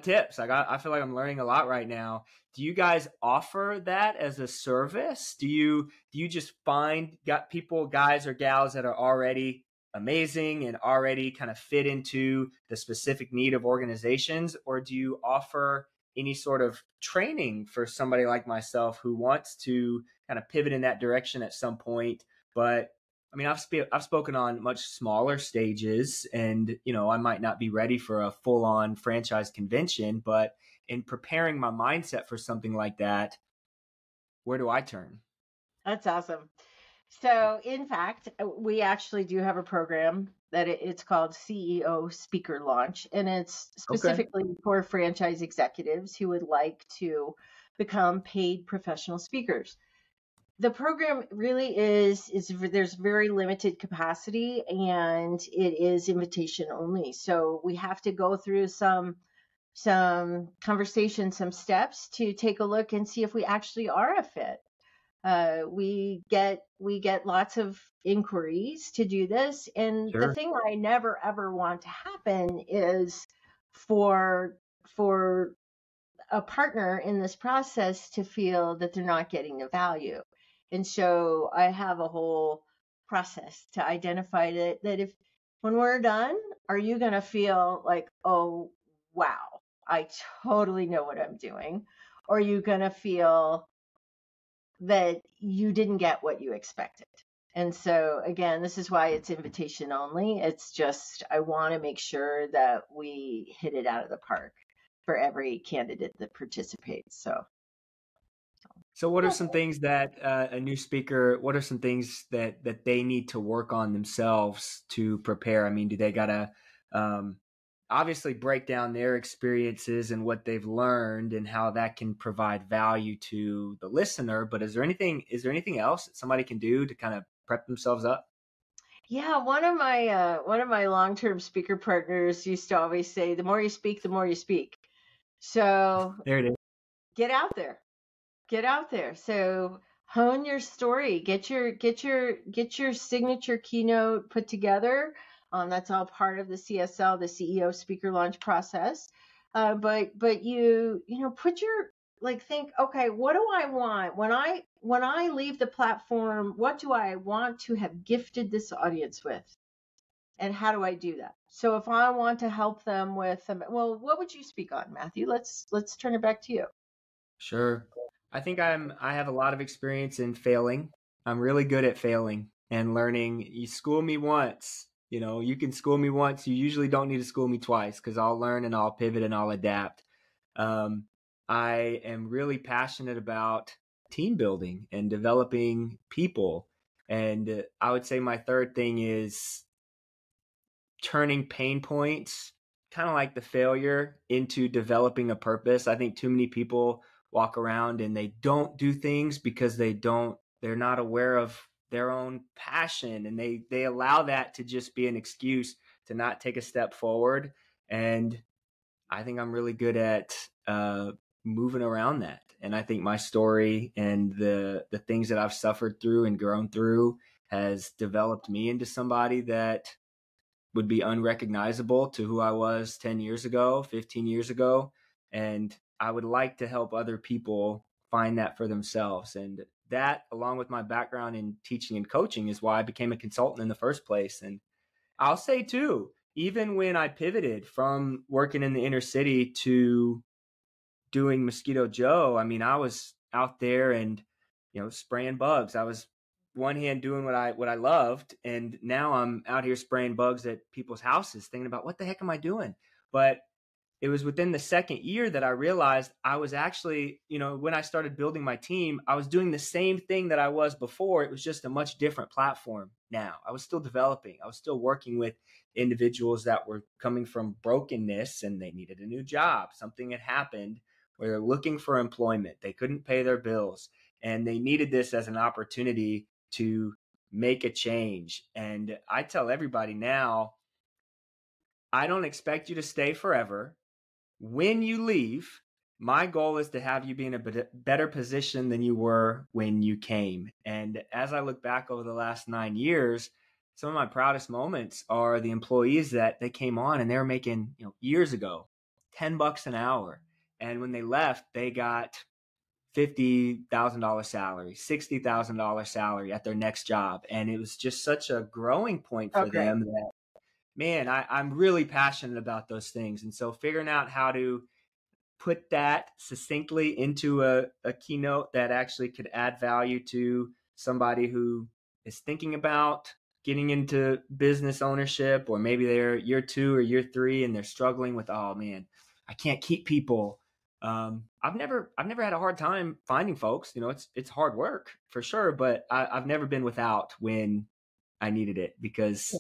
tips. I feel like I'm learning a lot right now. Do you guys offer that as a service? Do you just got people, guys or gals that are already amazing and already kind of fit into the specific need of organizations? Or do you offer any sort of training for somebody like myself who wants to kind of pivot in that direction at some point? But I mean, I've spoken on much smaller stages and, I might not be ready for a full on franchise convention, but in preparing my mindset for something like that, where do I turn? That's awesome. So, in fact, we actually do have a program that it's called CEO Speaker Launch, and it's Okay. specifically for franchise executives who would like to become paid professional speakers. The program really is there's very limited capacity, and it is invitation only. So we have to go through some conversation, some steps to take a look and see if we actually are a fit. We get lots of inquiries to do this, and the Sure. thing I never ever want to happen is for a partner in this process to feel that they're not getting the value. And so I have a whole process to identify that if when we're done, are you going to feel like, oh, wow, I totally know what I'm doing? Or are you going to feel that you didn't get what you expected? And so, again, this is why it's invitation only. It's just, I want to make sure that we hit it out of the park for every candidate that participates. So what are some things that a new speaker, what are some things that they need to work on themselves to prepare? I mean, do they gotta obviously break down their experiences and what they've learned and how that can provide value to the listener? But is there anything else that somebody can do to kind of prep themselves up? Yeah, one of my long-term speaker partners used to always say, "The more you speak, the more you speak." So There it is. get out there. Get out there. So hone your story. Get your signature keynote put together. That's all part of the CSL, the CEO speaker launch process. But put your think, okay, what do I want when I leave the platform? What do I want to have gifted this audience with? And how do I do that? So if I want to help them with, well, what would you speak on, Matthew? Let's turn it back to you. Sure. I think I have a lot of experience in failing. I'm really good at failing and learning. You school me once, you can school me once. You usually don't need to school me twice because I'll learn and I'll pivot and I'll adapt. Um, I am really passionate about team building and developing people. And I would say my third thing is turning pain points, kind of like the failure, into developing a purpose. I think too many people walk around and they don't do things because they're not aware of their own passion, and they allow that to just be an excuse to not take a step forward. And I think I'm really good at moving around that. And I think my story and the things that I've suffered through and grown through has developed me into somebody that would be unrecognizable to who I was 10 years ago, 15 years ago. And I would like to help other people find that for themselves. And that, along with my background in teaching and coaching, is why I became a consultant in the first place. And I'll say too, even when I pivoted from working in the inner city to doing Mosquito Joe, I mean, I was out there and, spraying bugs. I was one hand doing what I loved, and now I'm out here spraying bugs at people's houses, thinking about what the heck am I doing? But it was within the second year that I realized I was actually, when I started building my team, I was doing the same thing that I was before. It was just a much different platform now. I was still developing. I was still working with individuals that were coming from brokenness and they needed a new job. Something had happened where they're looking for employment. They couldn't pay their bills, and they needed this as an opportunity to make a change. And I tell everybody now, I don't expect you to stay forever. When you leave, my goal is to have you be in a better position than you were when you came. And as I look back over the last 9 years, some of my proudest moments are the employees that they came on and they were making, years ago, $10 an hour. And when they left, they got $50,000 salary, $60,000 salary at their next job. And it was just such a growing point for them that, man, I'm really passionate about those things. And so figuring out how to put that succinctly into a keynote that actually could add value to somebody who is thinking about getting into business ownership, or maybe they're year 2 or year 3 and they're struggling with, oh man, I can't keep people. I've never had a hard time finding folks. You know, it's hard work for sure, but I've never been without when I needed it, because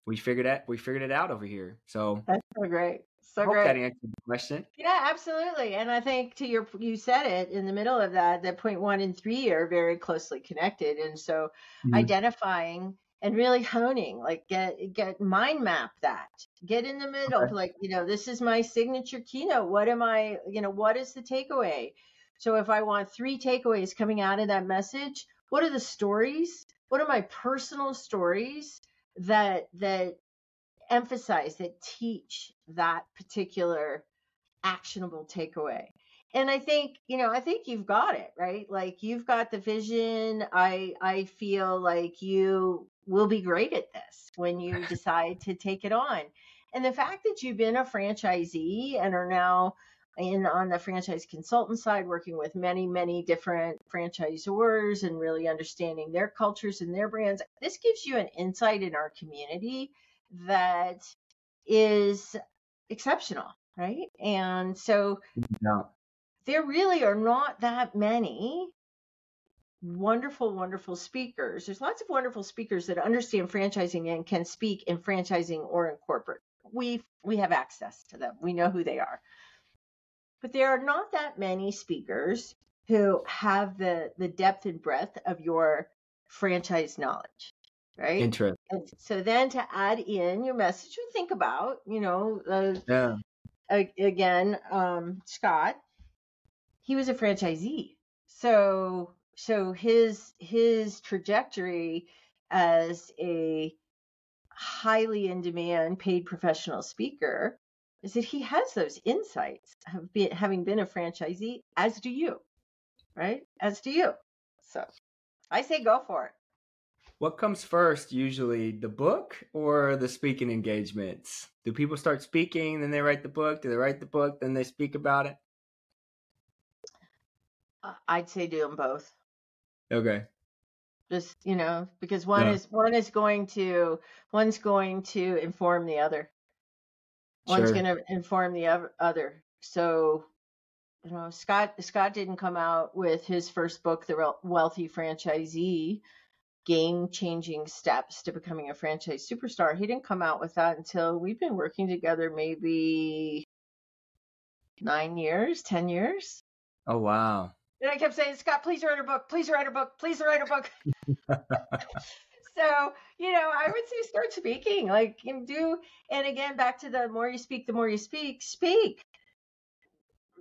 we figured it out over here. So That's so great. So I hope great. that answered the question. Yeah, absolutely. And I think you said it in the middle of that point 1 and 3 are very closely connected. And so identifying and really honing, like get mind map that, get in the middle, Okay. like, this is my signature keynote. What is the takeaway? So if I want 3 takeaways coming out of that message, what are the stories? What are my personal stories that emphasize, that teach that particular actionable takeaway? And I think you've got it, right? Like, you've got the vision. I feel like you will be great at this when you decide to take it on. And the fact that you've been a franchisee and are now on the franchise consultant side, working with many, many different franchisors and really understanding their cultures and their brands, this gives you an insight in our community that is exceptional, right? And so there really are not that many wonderful, wonderful speakers. There's lots of wonderful speakers that understand franchising and can speak in franchising or in corporate. We have access to them. We know who they are. But there are not that many speakers who have the depth and breadth of your franchise knowledge, right? Interesting. And so then to add in your message, to think about, again, Scott, he was a franchisee. So his trajectory as a highly in demand paid professional speaker is that he has those insights having been a franchisee, as do you, right? As do you. So I say go for it. What comes first, usually, the book or the speaking engagements? Do people start speaking, then they write the book? Do they write the book, then they speak about it? I'd say do them both. Okay. Just, because one's going to inform the other. One's going to inform the other. So, Scott didn't come out with his first book, The Wealthy Franchisee, Game-Changing Steps to Becoming a Franchise Superstar. He didn't come out with that until we've been working together maybe 9 years, 10 years. Oh, wow. And I kept saying, Scott, please write a book. Please write a book. Please write a book. So, I would say start speaking, and again, back to the more you speak, the more you speak.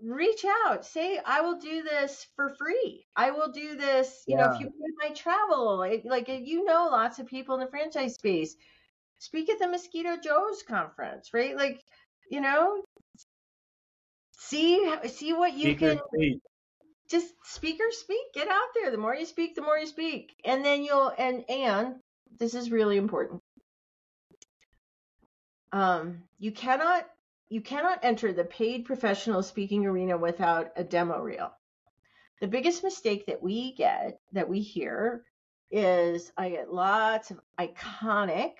Reach out, say, I will do this for free. I will do this, if you pay my travel, lots of people in the franchise space. Speak at the Mosquito Joe's conference, right? See what you can. Just speak, get out there. The more you speak, the more you speak. And then and this is really important. You cannot enter the paid professional speaking arena without a demo reel. The biggest mistake that we hear is I get lots of iconic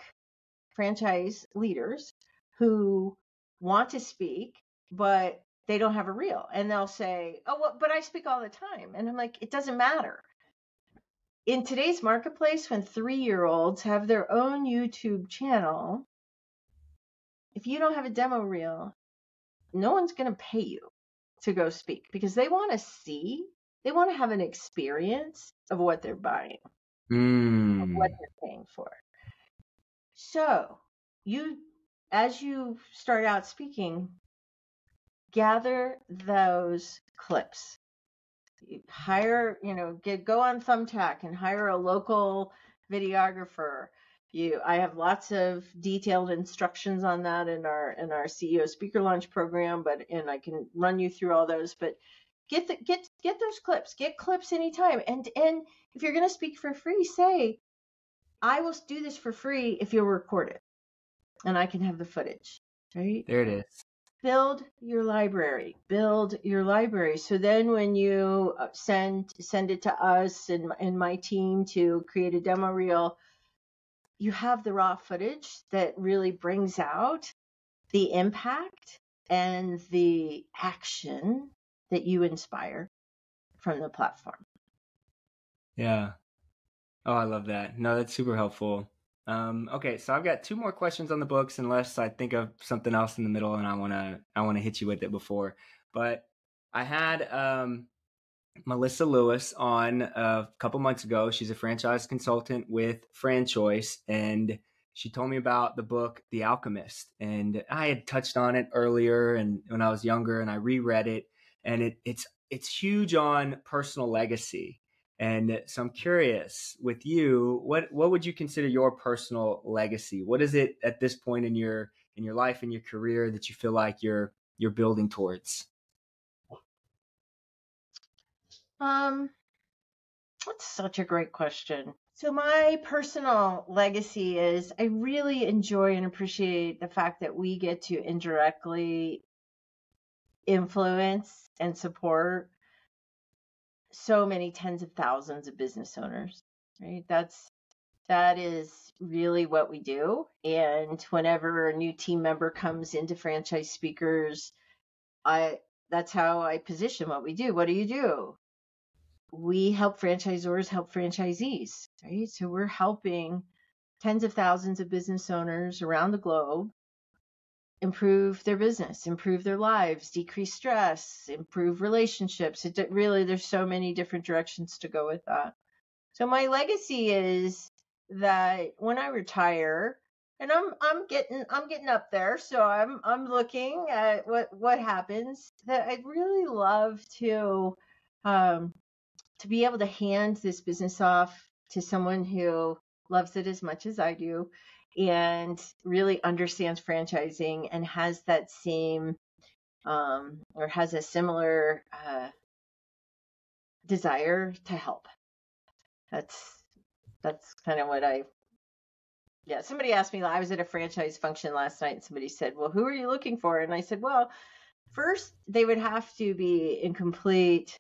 franchise leaders who want to speak, but they don't have a reel, and they'll say, "Oh, well, but I speak all the time." And I'm like, it doesn't matter. In today's marketplace, when 3-year-olds have their own YouTube channel, if you don't have a demo reel, no one's going to pay you to go speak, because they want to have an experience of what they're buying, of what they're paying for. So as you start out speaking, gather those clips. Hire, go on Thumbtack and hire a local videographer. I have lots of detailed instructions on that in our CEO Speaker Launch program, and I can run you through all those. But get those clips. Get clips anytime. And if you're going to speak for free, say, I will do this for free if you'll record it, and I can have the footage. Right there, it is. Build your library. So then when you send it to us and my team to create a demo reel, you have the raw footage that really brings out the impact and the action that you inspire from the platform. Yeah. Oh, I love that. No, that's super helpful. Okay, so I've got 2 more questions on the books, unless I think of something else in the middle and I wanna hit you with it before. But I had Melissa Lewis on a couple months ago. She's a franchise consultant with Franchoice, and she told me about the book The Alchemist. And I had touched on it earlier and when I was younger, and I reread it, and it's huge on personal legacy. And so I'm curious with you, what would you consider your personal legacy? What is it at this point in your life, in your career, that you feel like you're building towards? That's such a great question. So my personal legacy is I really enjoy and appreciate the fact that we get to indirectly influence and support so many tens of thousands of business owners, right? That is really what we do. And whenever a new team member comes into Franchise Speakers, that's how I position what we do. What do you do? We help franchisors help franchisees, right? So we're helping tens of thousands of business owners around the globe improve their business, improve their lives, decrease stress, improve relationships. There's so many different directions to go with that. So my legacy is that when I retire, and I'm getting up there, so I'm looking at what happens, that I'd really love to be able to hand this business off to someone who loves it as much as I do and really understands franchising and has that same or has a similar desire to help. That's kind of what somebody asked me, I was at a franchise function last night and somebody said, well, who are you looking for? And I said, well, first they would have to be in complete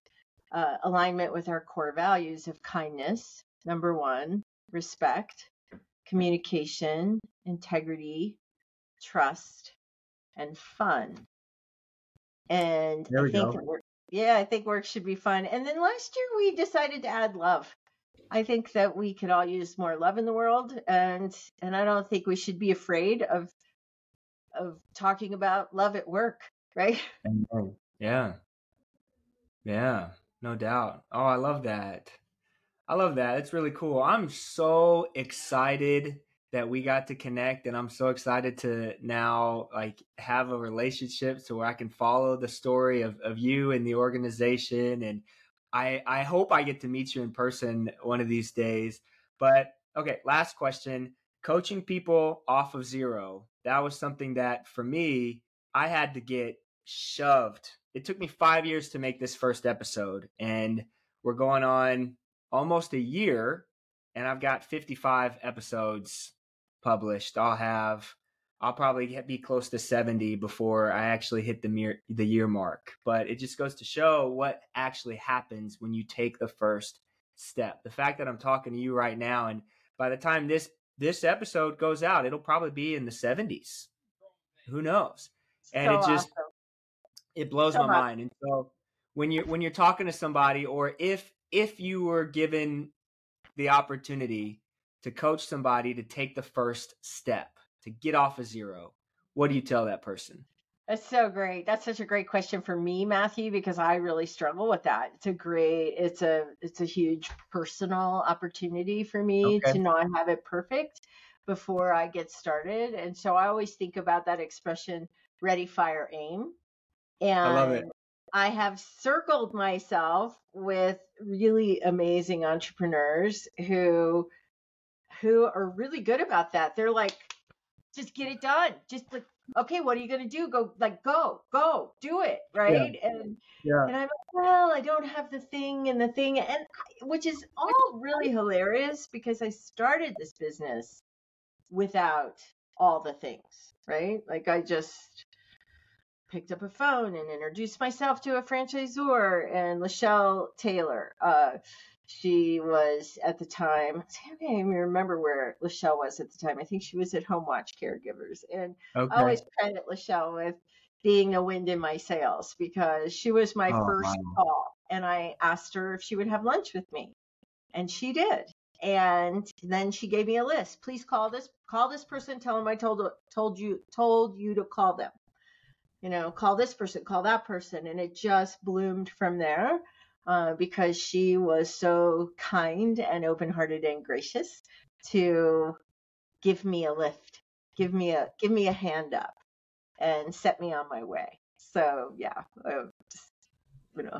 alignment with our core values of kindness, number 1, respect, communication, integrity, trust, and fun. And I think work should be fun. And then last year we decided to add love. I think that we could all use more love in the world, and I don't think we should be afraid of talking about love at work, right? Yeah. Yeah, no doubt. Oh, I love that. It's really cool. I'm so excited that we got to connect, and I'm so excited to now have a relationship so where I can follow the story of you and the organization. And I hope I get to meet you in person one of these days. But okay, last question. Coaching people off of zero. That was something that for me, I had to get shoved. It took me 5 years to make this first episode, and we're going on almost a year, and I've got 55 episodes published. I'll probably be close to 70 before I actually hit the year mark. But it just goes to show what actually happens when you take the first step. The fact that I'm talking to you right now, and by the time this episode goes out, it'll probably be in the 70s. Who knows? And awesome. It blows my mind. And so when you're talking to somebody, or if you were given the opportunity to coach somebody to take the first step, to get off of zero, what do you tell that person? That's so great. That's such a great question for me, Matthew, because I really struggle with that. It's a huge personal opportunity for me to not have it perfect before I get started. And so I always think about that expression, ready, fire, aim. And I love it. I have circled myself with really amazing entrepreneurs who are really good about that. They're like, just get it done. Just like, okay, what are you going to do? Go, do it. Right. Yeah. And I'm like, well, I don't have the thing, and which is all really hilarious because I started this business without all the things, right? Like I just picked up a phone and introduced myself to a franchisor, and Lachelle Taylor. She was at the time, I can't even remember where Lachelle was at the time. I think she was at Home Watch Caregivers. And I always credit Lachelle with, being a wind in my sails, because she was my Oh, first wow. call, and I asked her if she would have lunch with me, and she did. And then she gave me a list. Please call this person, tell them I told you to call them. Call this person, call that person. And it just bloomed from there, because she was so kind and open-hearted and gracious to give me a lift, give me a hand up, and set me on my way. So yeah, I just,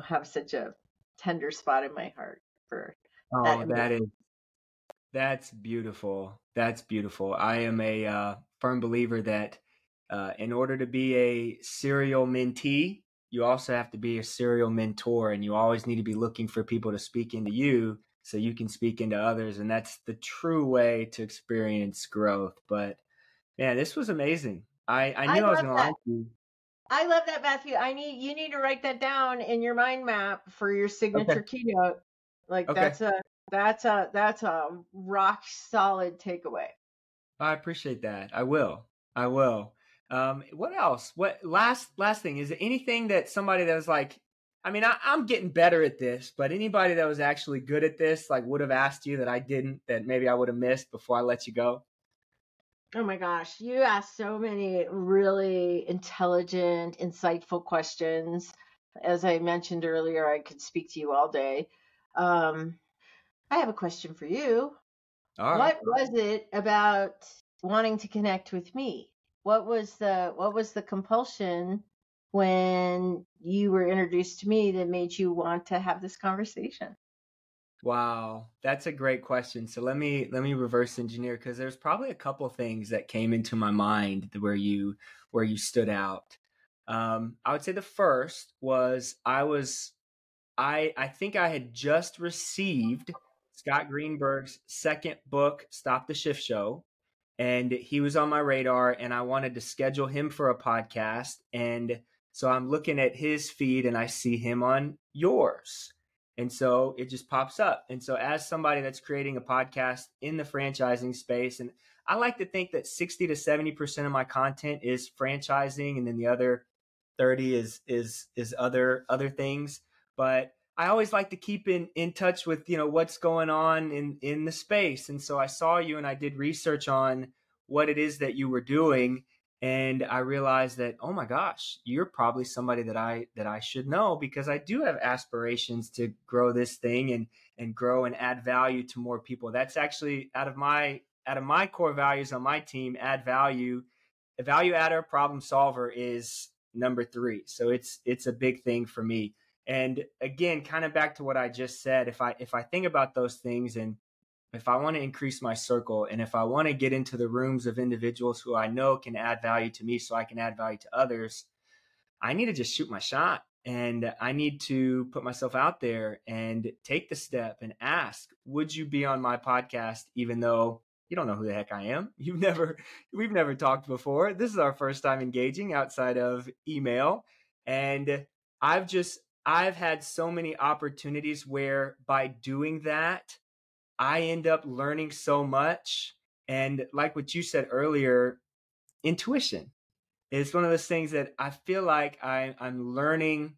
have such a tender spot in my heart for that. Oh, that's beautiful. That's beautiful. I am a firm believer that in order to be a serial mentee, you also have to be a serial mentor, and you always need to be looking for people to speak into you so you can speak into others. And that's the true way to experience growth. But man, this was amazing. I I knew I was love going to that. like you. I love that, Matthew. You need to write that down in your mind map for your signature Okay. keynote. Like Okay. that's a rock solid takeaway. I appreciate that. I will. What else? What last thing? Is there anything that somebody that was like, I mean, I'm getting better at this, but anybody that was actually good at this, like, would have asked you that I didn't, that maybe I would have missed before I let you go? Oh my gosh, you asked so many really intelligent, insightful questions. As I mentioned earlier, I could speak to you all day. I have a question for you. All right. What was it about wanting to connect with me? What was the compulsion when you were introduced to me that made you want to have this conversation? Wow, that's a great question. So let me reverse engineer, because there's probably a couple things that came into my mind where you stood out. I would say the first was I think I had just received Scott Greenberg's second book, Stop the Shift Show, and he was on my radar, and I wanted to schedule him for a podcast. And so I'm looking at his feed and I see him on yours. And so it just pops up. And so as somebody that's creating a podcast in the franchising space, and I like to think that 60 to 70% of my content is franchising, and then the other 30 is other things. But I always like to keep in touch with, what's going on in the space. And so I saw you and I did research on what it is that you were doing. And I realized that, oh my gosh, you're probably somebody that I should know, because I do have aspirations to grow this thing and grow and add value to more people. That's actually out of my core values on my team. Add value, a value adder, problem solver is number 3. So it's a big thing for me. And again, kind of back to what I just said, if I think about those things, and if I want to increase my circle, and if I want to get into the rooms of individuals who I know can add value to me so I can add value to others, I need to just shoot my shot, and I need to put myself out there and take the step and ask, would you be on my podcast, even though you don't know who the heck I am? We've never talked before. This is our first time engaging outside of email. And I've had so many opportunities where by doing that, I end up learning so much. And like what you said earlier, intuition is one of those things that I feel like I'm learning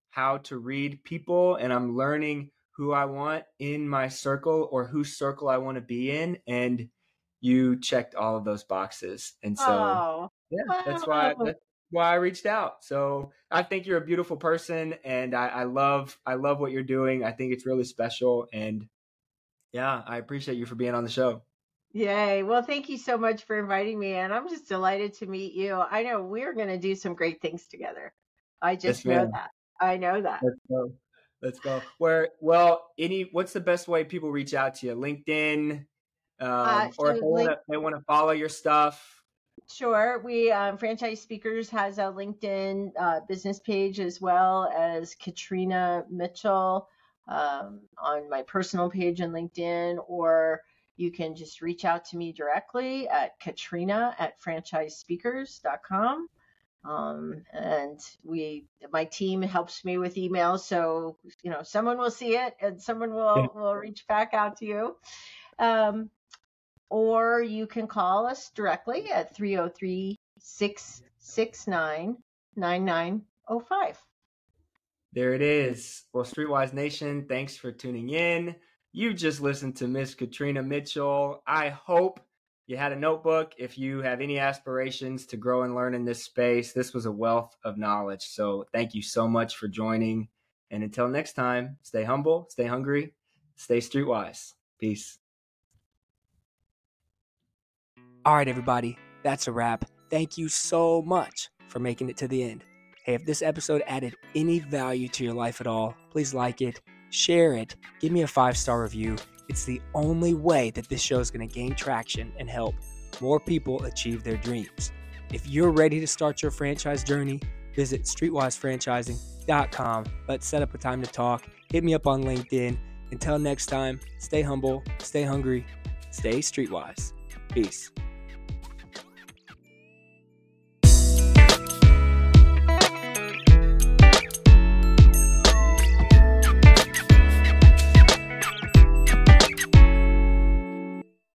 how to read people, and I'm learning who I want in my circle, or whose circle I want to be in. And you checked all of those boxes. And so, Oh, yeah, that's wow. why I reached out. So I think you're a beautiful person, and I love what you're doing. I think it's really special. And yeah, I appreciate you for being on the show. Yay. Well, thank you so much for inviting me. And I'm just delighted to meet you. I know we're going to do some great things together. I Yes, just know ma'am. that. I know that. Let's go. What's the best way people reach out to you? LinkedIn, or if So they want to follow your stuff. Sure. We Franchise Speakers has a LinkedIn business page, as well as Katrina Mitchell on my personal page on LinkedIn, or you can just reach out to me directly at katrina@franchisespeakers.com. And my team helps me with emails, so someone will see it and someone will reach back out to you. Or you can call us directly at 303-669-9842. 9905. There it is. Well, Streetwise Nation, thanks for tuning in. You just listened to Miss Katrina Mitchell. I hope you had a notebook. If you have any aspirations to grow and learn in this space, this was a wealth of knowledge. So thank you so much for joining. And until next time, stay humble, stay hungry, stay streetwise. Peace. All right, everybody, that's a wrap. Thank you so much for making it to the end. Hey, if this episode added any value to your life at all, please like it, share it, give me a 5-star review. It's the only way that this show is going to gain traction and help more people achieve their dreams. If you're ready to start your franchise journey, visit streetwisefranchising.com. Let's set up a time to talk. Hit me up on LinkedIn. Until next time, stay humble, stay hungry, stay streetwise. Peace.